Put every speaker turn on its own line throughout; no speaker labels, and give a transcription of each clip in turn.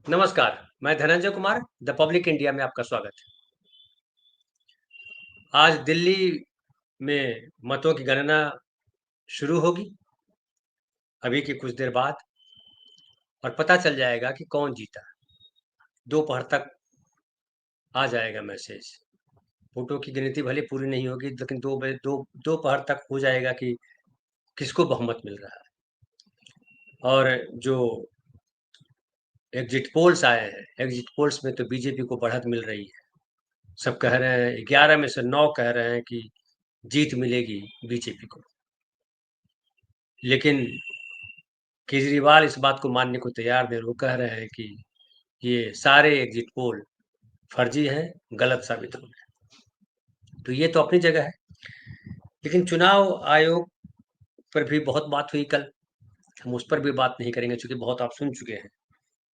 नमस्कार, मैं Dhananjay Kumar, the public India में आपका स्वागत है। आज दिल्ली में मतों की गणना शुरू होगी, अभी की कुछ देर बाद और पता चल जाएगा कि कौन जीता। दोपहर तक आ जाएगा मैसेज। वोटों की गिनती भले पूरी नहीं होगी, लेकिन 2 बजे दोपहर तक हो जाएगा कि किसको बहुमत मिल रहा है। और जो एग्जिट पोल्स आए हैं, एग्जिट पोल्स में तो बीजेपी को बढ़त मिल रही है। सब कह रहे हैं, 11 में से 9 कह रहे हैं कि जीत मिलेगी बीजेपी को। लेकिन केजरीवाल इस बात को मानने को तैयार नहीं। वो कह रहे हैं कि ये सारे एग्जिट पोल फर्जी हैं, गलत साबित हो गए। तो ये तो अपनी जगह है, लेकिन चुनाव आयोग पर भी बहुत बात हुई कल। हम उस पर भी बात नहीं करेंगे, क्योंकि बहुत आप सुन चुके हैं।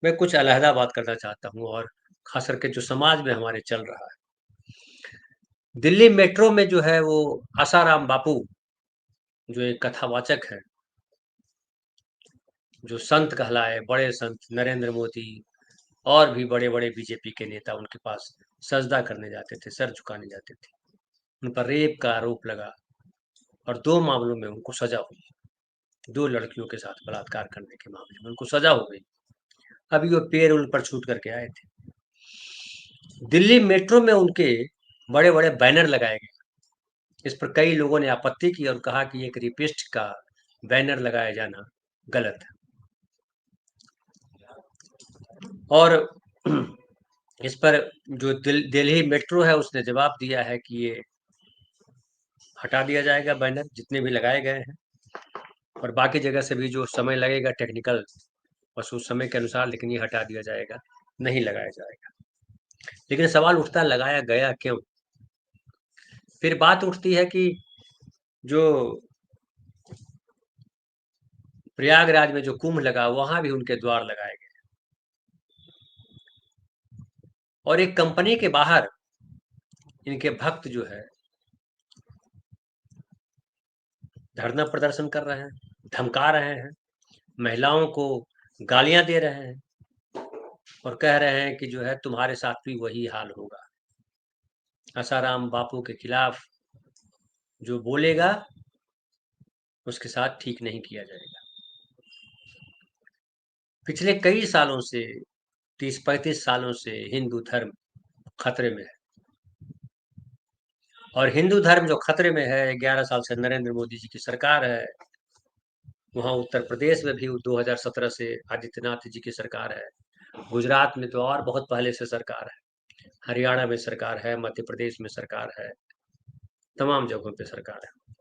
मैं कुछ अलहदा बात करना चाहता हूँ, और खास करके जो समाज में हमारे चल रहा है। दिल्ली मेट्रो में जो है वो आसाराम बापू, जो एक कथावाचक है, जो संत कहलाए, बड़े संत नरेंद्र मोदी और भी बड़े-बड़े बीजेपी के नेता उनके पास सजदा करने जाते थे, सर झुकाने जाते थे। उन पर रेप का आरोप लगा और 2 मामलों में उनको सज़ा हुई। 2 लड़कियों के साथ बलात्कार करने के मामले में उनको सज़ा हो गई। अभी वो पैरोल पर छूट करके आए थे। दिल्ली मेट्रो में उनके बड़े-बड़े बैनर लगाए गए। इस पर कई लोगों ने आपत्ति की और कहा कि एक रेपिस्ट का बैनर लगाया जाना गलत है। और इस पर जो दिल्ली मेट्रो है उसने जवाब दिया है कि ये हटा दिया जाएगा बैनर, जितने भी लगाए गए हैं, और बाकी जगह से भी जो समय लगेगा टेक्निकल, बस उस समय के अनुसार, लेकिन ये हटा दिया जाएगा, नहीं लगाया जाएगा। लेकिन सवाल उठता है, लगाया गया क्यों? फिर बात उठती है कि जो प्रयागराज में जो कुंभ लगा, वहां भी उनके द्वार लगाए गए, और एक कंपनी के बाहर इनके भक्त जो है धरना प्रदर्शन कर रहे हैं, धमका रहे हैं, महिलाओं को गालियां दे रहे हैं और कह रहे हैं कि जो है तुम्हारे साथ भी वही हाल होगा। आसाराम बापू के खिलाफ जो बोलेगा उसके साथ ठीक नहीं किया जाएगा। पिछले कई सालों से, 30-35 सालों से हिंदू धर्म खतरे में है, और हिंदू धर्म जो खतरे में है, 11 साल से नरेंद्र मोदी जी की सरकार है। वहाँ उत्तर प्रदेश में भी 2017 से आदित्यनाथ जी की सरकार है। गुजरात में तो और बहुत पहले से सरकार है। हरियाणा में सरकार है, मध्य प्रदेश में सरकार है, तमाम जगहों पे सरकार है।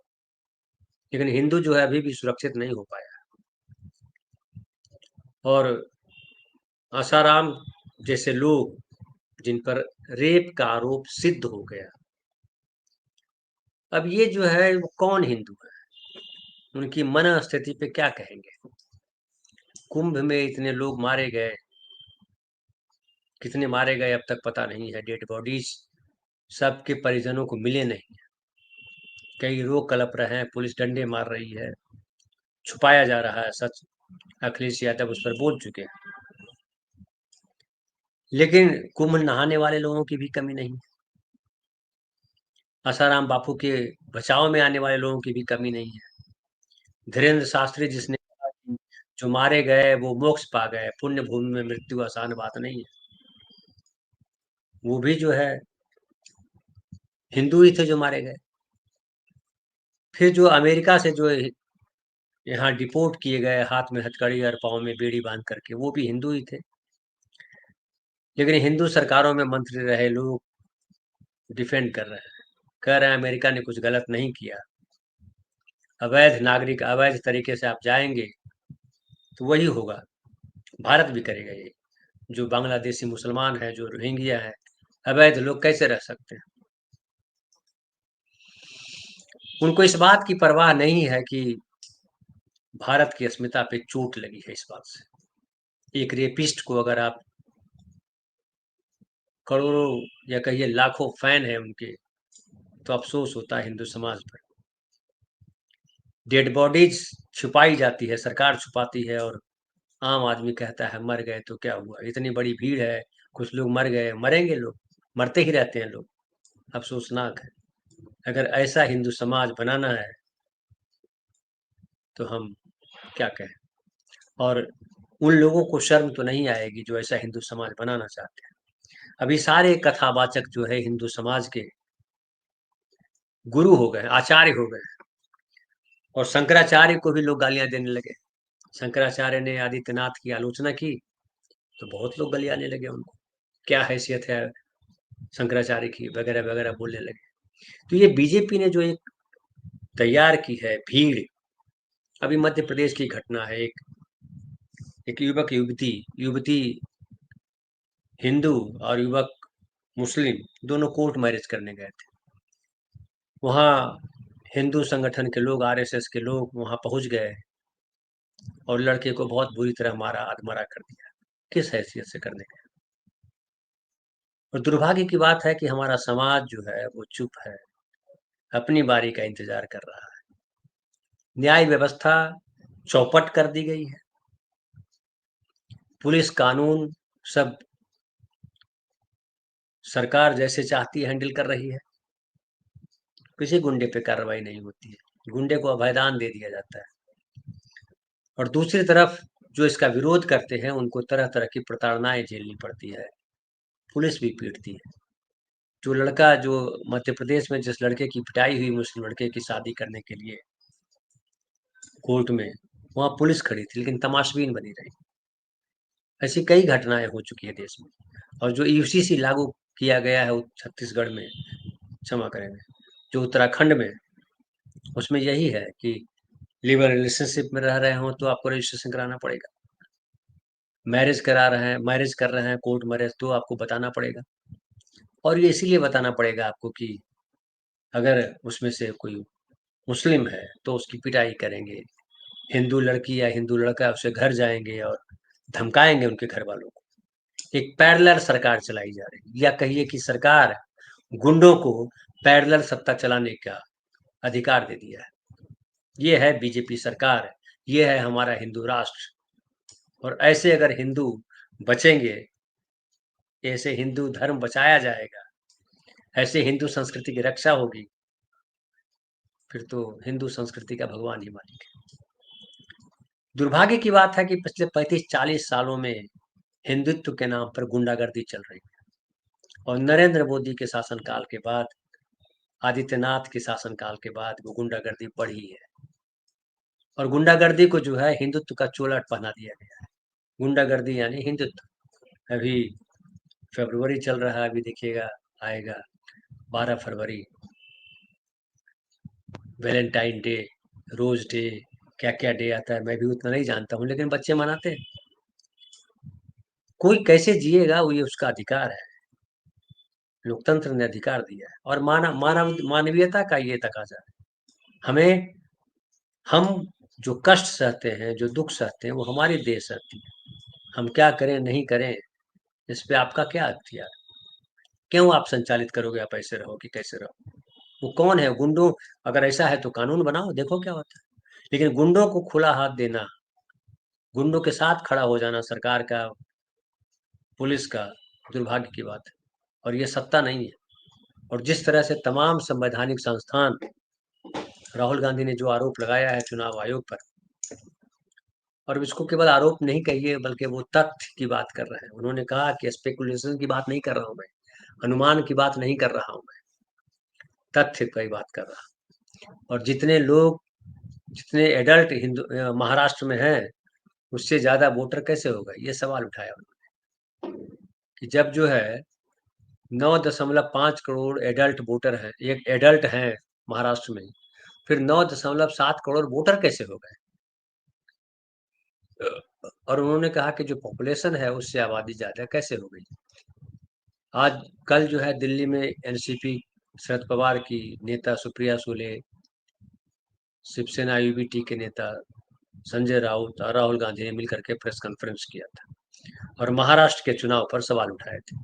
लेकिन हिंदू जो है अभी भी सुरक्षित नहीं हो पाया। और आसाराम जैसे लोग जिन पर रेप का आरोप सिद्ध हो गया, अब ये जो है वो कौन हिंदू है? उनकी मन स्थिति पे क्या कहेंगे? कुंभ में इतने लोग मारे गए, कितने मारे गए अब तक पता नहीं है। डेड बॉडीज सबके परिजनों को मिले नहीं। कई रो कलप रहे हैं, पुलिस डंडे मार रही है, छुपाया जा रहा है सच। अखिलेश यादव उस पर बोल चुके हैं। लेकिन कुंभ नहाने वाले लोगों की भी कमी नहीं। आसाराम बापू के बचाव में आने वाले लोगों की भी कमी नहीं है। धीरेन्द्र शास्त्री जिसने कहा कि जो मारे गए वो मोक्ष पा गए, पुण्य भूमि में मृत्यु आसान बात नहीं है, वो भी जो है हिंदू ही थे जो मारे गए। फिर जो अमेरिका से जो यहाँ डिपोर्ट किए गए, हाथ में हथकड़ी और पाँव में बेड़ी बांध करके, वो भी हिंदू ही थे। लेकिन हिंदू सरकारों में मंत्री रहे लोग डिफेंड कर रहे हैं, कह रहे हैं अमेरिका ने कुछ गलत नहीं किया। अवैध नागरिक अवैध तरीके से आप जाएंगे तो वही होगा, भारत भी करेगा ये। जो बांग्लादेशी मुसलमान है, जो रोहिंग्या है, अवैध लोग कैसे रह सकते हैं? उनको इस बात की परवाह नहीं है कि भारत की अस्मिता पे चोट लगी है। इस बात से एक रेपिस्ट को अगर आप करोड़ों या कहिए लाखों फैन है उनके, तो अफसोस होता है हिंदू समाज पर। डेड बॉडीज छुपाई जाती है, सरकार छुपाती है, और आम आदमी कहता है मर गए तो क्या हुआ, इतनी बड़ी भीड़ है, कुछ लोग मर गए, मरेंगे लोग, मरते ही रहते हैं लोग। अफसोसनाक है। अगर ऐसा हिंदू समाज बनाना है तो हम क्या कहें। और उन लोगों को शर्म तो नहीं आएगी जो ऐसा हिंदू समाज बनाना चाहते हैं। अभी सारे कथावाचक जो है हिंदू समाज के गुरु हो गए, आचार्य हो गए, और शंकराचार्य को भी लोग गालियां देने लगे। शंकराचार्य ने आदित्यनाथ की आलोचना की तो बहुत लोग गालियाने लगे उनको, क्या हैसियत है शंकराचार्य की, वगैरह वगैरह बोलने लगे। तो ये बीजेपी ने जो एक तैयार की है भीड़, अभी मध्य प्रदेश की घटना है, एक युवक युवती युवती हिंदू और युवक मुस्लिम दोनों कोर्ट मैरिज करने गए थे। वहाँ हिंदू संगठन के लोग, आरएसएस के लोग वहाँ पहुंच गए और लड़के को बहुत बुरी तरह मारा, अधमरा कर दिया। किस हैसियत से करने गए। और दुर्भाग्य की बात है कि हमारा समाज जो है वो चुप है, अपनी बारी का इंतजार कर रहा है। न्याय व्यवस्था चौपट कर दी गई है। पुलिस कानून सब सरकार जैसे चाहती है हैंडल कर रही है। किसी गुंडे पे कार्रवाई नहीं होती है, गुंडे को अभयदान दे दिया जाता है। और दूसरी तरफ जो इसका विरोध करते हैं उनको तरह तरह की प्रताड़नाएं झेलनी पड़ती है, पुलिस भी पीटती है। जो लड़का जो मध्य प्रदेश में जिस लड़के की पिटाई हुई मुस्लिम लड़के की शादी करने के लिए कोर्ट में, वहां पुलिस खड़ी थी लेकिन तमाशबीन बनी रही। ऐसी कई घटनाएं हो चुकी है देश में। और जो यूसीसी लागू किया गया है छत्तीसगढ़ में, क्षमा करेंगे, जो उत्तराखंड में, उसमें यही है कि लिवर रिलेशनशिप में रह रहे हो तो आपको रजिस्ट्रेशन कराना पड़ेगा। मैरिज कर रहे हैं कोर्ट मैरिज, तो आपको बताना पड़ेगा। और ये इसीलिए बताना पड़ेगा आपको कि अगर उसमें से कोई मुस्लिम है तो उसकी पिटाई करेंगे, हिंदू लड़की या हिंदू लड़का उससे घर जाएंगे और धमकाएंगे उनके घर वालों को। एक पैरेलल सरकार चलाई जा रही है, या कहिए कि सरकार गुंडों को पैरेलल सत्ता चलाने का अधिकार दे दिया है। ये है बीजेपी सरकार, ये है हमारा हिंदू राष्ट्र। और ऐसे अगर हिंदू बचेंगे, ऐसे हिंदू धर्म बचाया जाएगा, ऐसे हिंदू संस्कृति की रक्षा होगी, फिर तो हिंदू संस्कृति का भगवान ही मालिक है। दुर्भाग्य की बात है कि पिछले 35-40 सालों में हिंदुत्व के नाम पर गुंडागर्दी चल रही है। और नरेंद्र मोदी के शासनकाल के बाद, आदित्यनाथ के शासनकाल के बाद वो गुंडागर्दी बढ़ी है। और गुंडागर्दी को जो है हिंदुत्व का चोला पहना दिया गया है। गुंडागर्दी यानी हिंदुत्व। अभी फरवरी चल रहा है, अभी देखिएगा आएगा 12 फरवरी, वैलेंटाइन डे, रोज डे, क्या क्या डे आता है मैं भी उतना नहीं जानता हूँ, लेकिन बच्चे मनाते हैं। कोई कैसे जिएगा वो ये उसका अधिकार है, लोकतंत्र ने अधिकार दिया है। और मानवीयता का ये तकाजा है। हमें, हम जो कष्ट सहते हैं, जो दुख सहते हैं, वो हमारी देह सहती है। हम क्या करें नहीं करें, इस पे आपका क्या अख्तियार। क्यों आप संचालित करोगे आप ऐसे रहो कि कैसे रहो। वो कौन है गुंडों, अगर ऐसा है तो कानून बनाओ, देखो क्या होता है। लेकिन गुंडों को खुला हाथ देना, गुंडों के साथ खड़ा हो जाना सरकार का, पुलिस का, दुर्भाग्य की बात है। और ये सत्ता नहीं है। और जिस तरह से तमाम संवैधानिक संस्थान, राहुल गांधी ने जो आरोप लगाया है चुनाव आयोग पर, और इसको केवल आरोप नहीं कहिए बल्कि वो तथ्य की बात कर रहे हैं। उन्होंने कहा कि स्पेकुलेशन की बात नहीं कर रहा हूं मैं, अनुमान की बात नहीं कर रहा हूं मैं, तथ्य की बात कर रहा हूं। और जितने लोग, जितने एडल्ट हिंदू महाराष्ट्र में हैं, उससे ज्यादा वोटर कैसे होगा, ये सवाल उठाया उन्होंने। कि जब जो है 9.5 करोड़ एडल्ट वोटर हैं, एक एडल्ट हैं महाराष्ट्र में, फिर 9.7 करोड़ वोटर कैसे हो गए। और उन्होंने कहा कि जो पॉपुलेशन है उससे आबादी ज्यादा कैसे हो गई। आज कल जो है दिल्ली में एनसीपी, शरद पवार की नेता सुप्रिया सुले, शिवसेना यूबीटी के नेता संजय राउत और राहुल गांधी ने मिलकर के प्रेस कॉन्फ्रेंस किया था और महाराष्ट्र के चुनाव पर सवाल उठाए थे।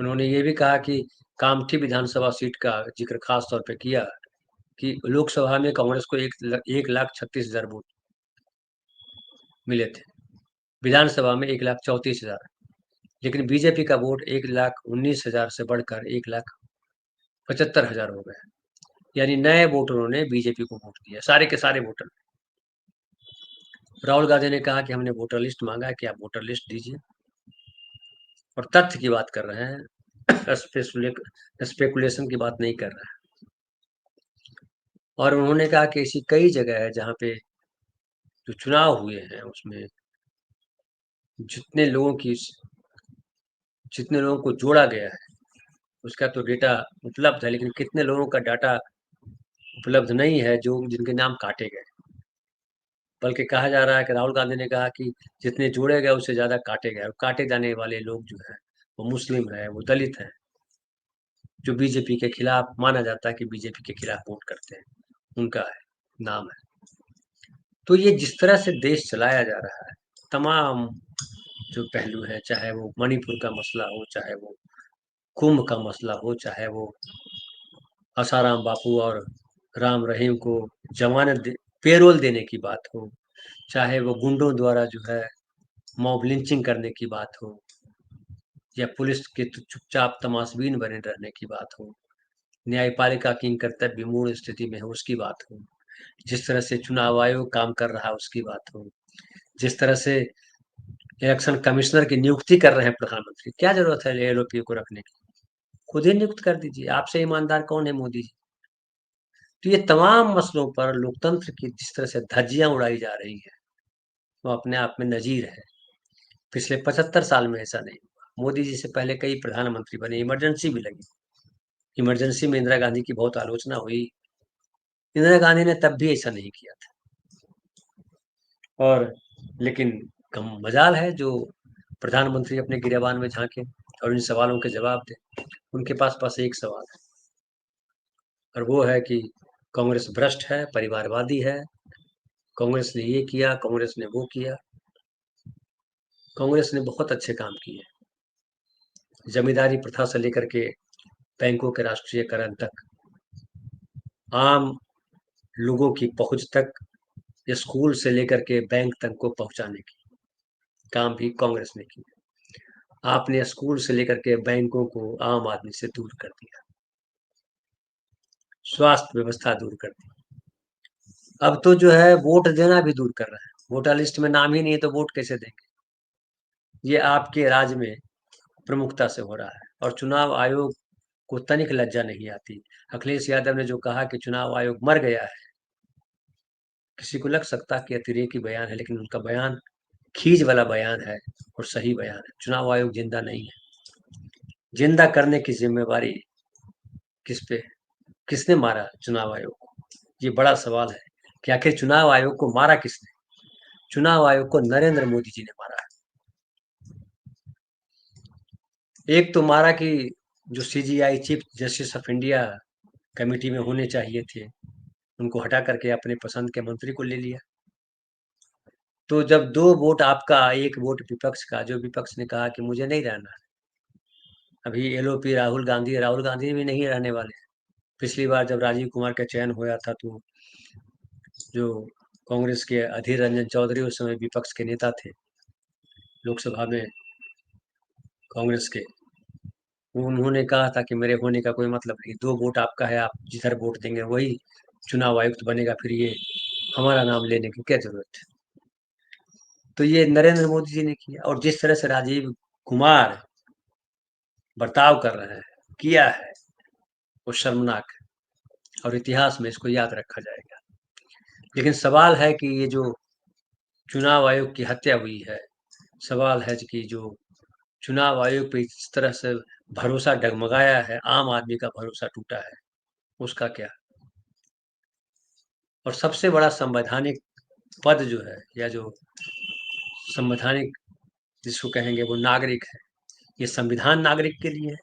उन्होंने ये भी कहा कि कामठी विधानसभा सीट का जिक्र खास तौर पे किया कि लोकसभा में कांग्रेस को 1,36,000 वोट मिले थे, विधानसभा में 1,34,000, लेकिन बीजेपी का वोट 1,19,000 से बढ़कर 1,75,000 हो गया। यानी नए वोटरों ने बीजेपी को वोट दिया, सारे के सारे वोटर। राहुल गांधी ने कहा कि हमने वोटर लिस्ट मांगा है कि आप वोटर लिस्ट दीजिए, और तथ्य की बात कर रहे हैं, स्पेकुलेशन की बात नहीं कर रहे हैं। और उन्होंने कहा कि ऐसी कई जगह है जहाँ पे जो चुनाव हुए हैं उसमें जितने लोगों की जितने लोगों को जोड़ा गया है उसका तो डेटा उपलब्ध है, लेकिन कितने लोगों का डाटा उपलब्ध नहीं है जो जिनके नाम काटे गए। बल्कि कहा जा रहा है कि राहुल गांधी ने कहा कि जितने जोड़े गए उससे ज्यादा काटे गए, और काटे जाने वाले लोग जो है वो मुस्लिम है, वो दलित है, जो बीजेपी के खिलाफ माना जाता है कि बीजेपी के खिलाफ वोट करते हैं, उनका है नाम है। तो ये जिस तरह से देश चलाया जा रहा है, तमाम जो पहलू है, चाहे वो मणिपुर का मसला हो, चाहे वो कुंभ का मसला हो, चाहे वो आसाराम बापू और राम रहीम को पेरोल देने की बात हो, चाहे वो गुंडों द्वारा जो है मॉब लिंचिंग करने की बात हो, या पुलिस के चुपचाप तमाशबीन बने रहने की बात हो, न्यायपालिका की कर्तव्य विमूढ़ स्थिति में है उसकी बात हो, जिस तरह से चुनाव आयोग काम कर रहा है उसकी बात हो, जिस तरह से इलेक्शन कमिश्नर की नियुक्ति कर रहे हैं प्रधानमंत्री, क्या जरूरत है एलओपी को रखने की? खुद ही नियुक्त कर दीजिए, आपसे ईमानदार कौन है मोदी जी? तो ये तमाम मसलों पर लोकतंत्र की जिस तरह से धज्जियां उड़ाई जा रही है, वो अपने आप में नजीर है। पिछले 75 साल में ऐसा नहीं हुआ। मोदी जी से पहले कई प्रधानमंत्री बने, इमरजेंसी भी लगी, इमरजेंसी में इंदिरा गांधी की बहुत आलोचना हुई, इंदिरा गांधी ने तब भी ऐसा नहीं किया था। और लेकिन कम मजाल है जो प्रधानमंत्री अपने गिरेबान में झांके और इन सवालों के जवाब दे। उनके पास एक सवाल है, और वो है कि कांग्रेस भ्रष्ट है, परिवारवादी है, कांग्रेस ने ये किया, कांग्रेस ने वो किया। कांग्रेस ने बहुत अच्छे काम किए, जमींदारी प्रथा से लेकर के बैंकों के राष्ट्रीयकरण तक, आम लोगों की पहुंच तक, स्कूल से लेकर के बैंक तक को पहुंचाने की काम भी कांग्रेस ने किया। आपने स्कूल से लेकर के बैंकों को आम आदमी से दूर कर दिया, स्वास्थ्य व्यवस्था दूर कर दी। अब तो जो है वोट देना भी दूर कर रहा है, वोटर लिस्ट में नाम ही नहीं है तो वोट कैसे देंगे? ये आपके राज में प्रमुखता से हो रहा है, और चुनाव आयोग को तनिक लज्जा नहीं आती। अखिलेश यादव ने जो कहा कि चुनाव आयोग मर गया है, किसी को लग सकता है कि अतिरेकी बयान है, लेकिन उनका बयान खींच वाला बयान है और सही बयान है। चुनाव आयोग जिंदा नहीं है। जिंदा करने की जिम्मेवारी किस पे? किसने मारा चुनाव आयोग को? ये बड़ा सवाल है कि आखिर चुनाव आयोग को मारा किसने? चुनाव आयोग को नरेंद्र मोदी जी ने मारा है। एक तो मारा कि जो CGI chief justice of India committee में होने चाहिए थे, उनको हटा करके अपने पसंद के मंत्री को ले लिया। तो जब 2 वोट आपका, 1 वोट विपक्ष का, जो विपक्ष ने कहा कि मुझे नहीं रहना है, अभी एलओपी राहुल गांधी भी नहीं रहने वाले। पिछली बार जब राजीव कुमार का चयन हुआ था तो जो कांग्रेस के अधीर रंजन चौधरी उस समय विपक्ष के नेता थे लोकसभा में, कांग्रेस के, उन्होंने कहा था कि मेरे होने का कोई मतलब नहीं, 2 वोट आपका है, आप जिधर वोट देंगे वही चुनाव आयुक्त बनेगा, फिर ये हमारा नाम लेने की क्या जरूरत है? तो ये नरेंद्र मोदी जी ने किया, और जिस तरह से राजीव कुमार बर्ताव कर रहे हैं, किया है, वो शर्मनाक है, और इतिहास में इसको याद रखा जाएगा। लेकिन सवाल है कि ये जो चुनाव आयोग की हत्या हुई है, सवाल है कि जो चुनाव आयोग पे इस तरह से भरोसा डगमगाया है, आम आदमी का भरोसा टूटा है, उसका क्या? और सबसे बड़ा संवैधानिक पद जो है, या जो संवैधानिक जिसको कहेंगे, वो नागरिक है। ये संविधान नागरिक के लिए है,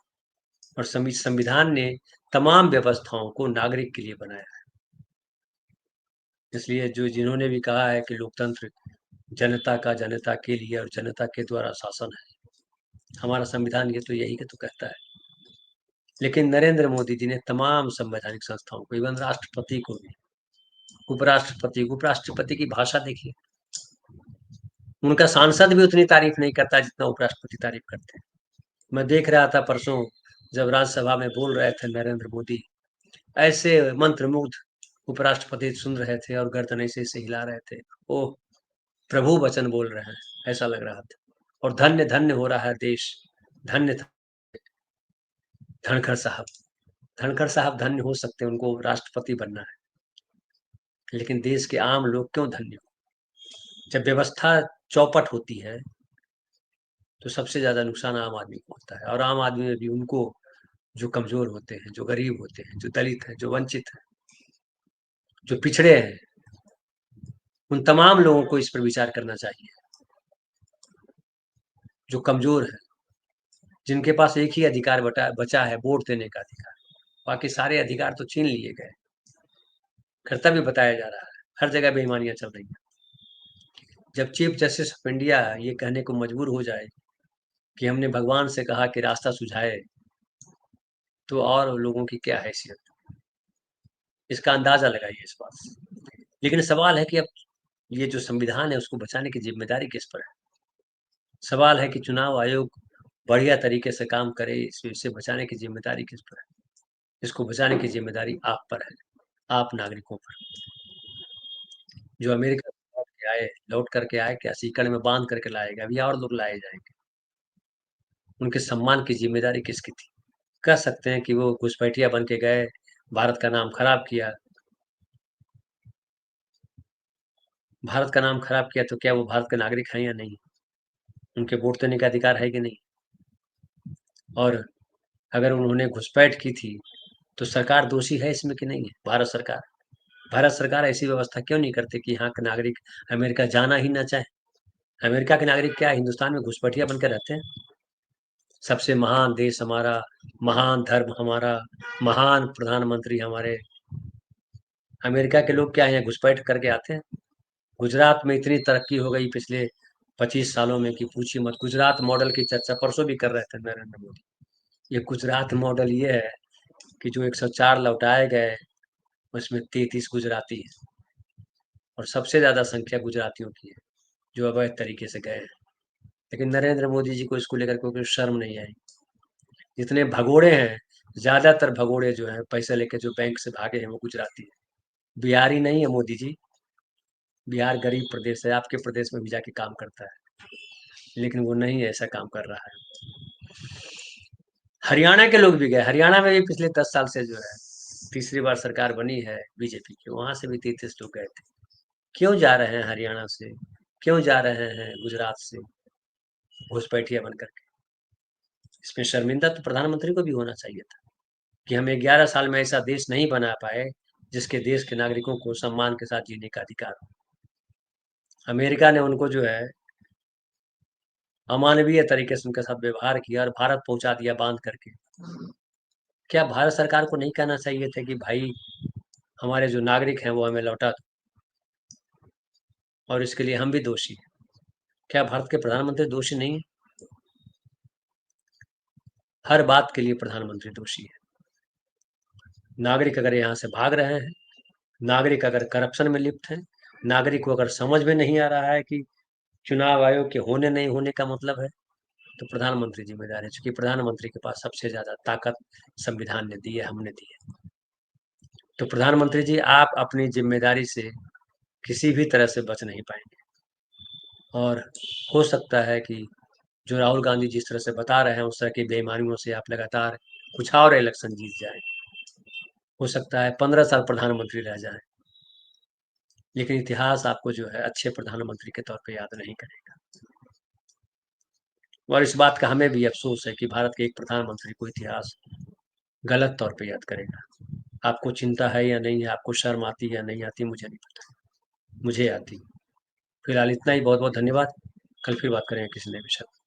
और संविधान ने तमाम व्यवस्थाओं को नागरिक के लिए बनाया है। इसलिए जो जिन्होंने भी कहा है कि लोकतंत्र जनता का, जनता के लिए और जनता के द्वारा शासन है, हमारा संविधान ये तो यही के तो कहता है। लेकिन नरेंद्र मोदी जी ने तमाम संवैधानिक संस्थाओं को, इवन राष्ट्रपति को भी, उपराष्ट्रपति की भाषा देखिए, उनका सांसद भी उतनी तारीफ नहीं करता जितना उपराष्ट्रपति तारीफ करते हैं। मैं देख रहा था परसों, जब राज्यसभा में बोल रहे थे नरेंद्र मोदी, ऐसे मंत्रमुग्ध उपराष्ट्रपति सुन रहे थे और गर्दन ऐसे हिला रहे थे। ओह, प्रभु वचन बोल रहे हैं, ऐसा लग रहा था। और धन्य धन्य हो रहा है देश, धन्य धनखड़ साहब। धनखड़ साहब धन्य हो सकते हैं, उनको राष्ट्रपति बनना है, लेकिन देश के आम लोग क्यों धन्य हो? जब व्यवस्था चौपट होती है तो सबसे ज्यादा नुकसान आम आदमी को होता है, और आम आदमी में भी उनको जो कमजोर होते हैं, जो गरीब होते हैं, जो दलित हैं, जो वंचित हैं, जो पिछड़े हैं, उन तमाम लोगों को इस पर विचार करना चाहिए। जो कमजोर है, जिनके पास एक ही अधिकार बचा है, वोट देने का अधिकार, बाकी सारे अधिकार तो छीन लिए गए। कर्तव्य बताया जा रहा है, हर जगह बेईमानियां चल रही हैं। जब चीफ जस्टिस ऑफ इंडिया ये कहने को मजबूर हो जाए कि हमने भगवान से कहा कि रास्ता सुझाए, तो और लोगों की क्या हैसियत, इसका अंदाजा लगाइए इस बात से। लेकिन सवाल है कि अब ये जो संविधान है उसको बचाने की जिम्मेदारी किस पर है? सवाल है कि चुनाव आयोग बढ़िया तरीके से काम करे, इसे बचाने की जिम्मेदारी किस पर है? इसको बचाने की जिम्मेदारी आप पर है, आप नागरिकों पर। जो अमेरिका लौट करके आए, क्या सीकड़ में बांध करके लाएगा, अभी और लोग लाए जाएंगे। उनके सम्मान की जिम्मेदारी किसकी थी? कह सकते हैं कि वो घुसपैठिया बन के गए, भारत का नाम खराब किया। भारत का नाम खराब किया तो क्या वो भारत के नागरिक हैं या नहीं? उनके वोट देने का अधिकार है कि नहीं? और अगर उन्होंने घुसपैठ की थी तो सरकार दोषी है इसमें कि नहीं है? भारत सरकार ऐसी व्यवस्था क्यों नहीं करती कि यहाँ के नागरिक अमेरिका जाना ही ना चाहे? अमेरिका के नागरिक क्या हिंदुस्तान में घुसपैठिया बनकर रहते हैं? सबसे महान देश हमारा, महान धर्म हमारा, महान प्रधानमंत्री हमारे, अमेरिका के लोग क्या यहाँ घुसपैठ करके आते हैं? गुजरात में इतनी तरक्की हो गई पिछले 25 सालों में कि पूछिए मत। गुजरात मॉडल की चर्चा परसों भी कर रहे थे नरेंद्र मोदी। ये गुजरात मॉडल ये है कि जो 104 लौटाए गए उसमें 33 गुजराती है, और सबसे ज्यादा संख्या गुजरातियों की है जो अवैध तरीके से गए हैं। लेकिन नरेंद्र मोदी जी को इसको लेकर कोई शर्म नहीं आई। जितने भगोड़े हैं, ज्यादातर भगोड़े जो हैं पैसे लेके जो बैंक से भागे हैं वो गुजराती है, बिहारी नहीं है मोदी जी। बिहार गरीब प्रदेश है, आपके प्रदेश में भी जाके काम करता है, लेकिन वो नहीं ऐसा काम कर रहा है। हरियाणा के लोग भी गए, हरियाणा में भी पिछले 10 साल से जो है तीसरी बार सरकार बनी है बीजेपी की, वहां से भी 33 लोग गए थे। क्यों जा रहे हैं हरियाणा से, क्यों जा रहे हैं गुजरात से घुसपैठिया बन करके? इसमें शर्मिंदा तो प्रधानमंत्री को भी होना चाहिए था कि हम 11 साल में ऐसा देश नहीं बना पाए जिसके देश के नागरिकों को सम्मान के साथ जीने का अधिकार हो। अमेरिका ने उनको जो है अमानवीय तरीके से उनके साथ व्यवहार किया और भारत पहुंचा दिया बांध करके। क्या भारत सरकार को नहीं कहना चाहिए था कि भाई हमारे जो नागरिक हैं वो हमें लौटा दो, और इसके लिए हम भी दोषी हैं? क्या भारत के प्रधानमंत्री दोषी नहीं है? हर बात के लिए प्रधानमंत्री दोषी है। नागरिक अगर यहाँ से भाग रहे हैं, नागरिक अगर करप्शन में लिप्त है, नागरिक को अगर समझ में नहीं आ रहा है कि चुनाव आयोग के होने नहीं होने का मतलब है, तो प्रधानमंत्री जिम्मेदार है, क्योंकि प्रधानमंत्री के पास सबसे ज्यादा ताकत संविधान ने दी है, हमने दी है। तो प्रधानमंत्री जी, आप अपनी जिम्मेदारी से किसी भी तरह से बच नहीं पाएंगे, और हो सकता है कि जो राहुल गांधी जिस तरह से बता रहे हैं उस तरह की बेईमानियों से आप लगातार कुछ और इलेक्शन जीत जाए। हो सकता है 15 साल प्रधानमंत्री रह जाए, लेकिन इतिहास आपको जो है अच्छे प्रधानमंत्री के तौर पे याद नहीं करेगा। और इस बात का हमें भी अफसोस है कि भारत के एक प्रधानमंत्री को इतिहास गलत तौर पे याद करेगा। आपको चिंता है या नहीं है, आपको शर्म आती है या नहीं आती, मुझे नहीं पता, मुझे आती। फिलहाल इतना ही, बहुत बहुत धन्यवाद। कल फिर बात करेंगे किसी नए विषय पर।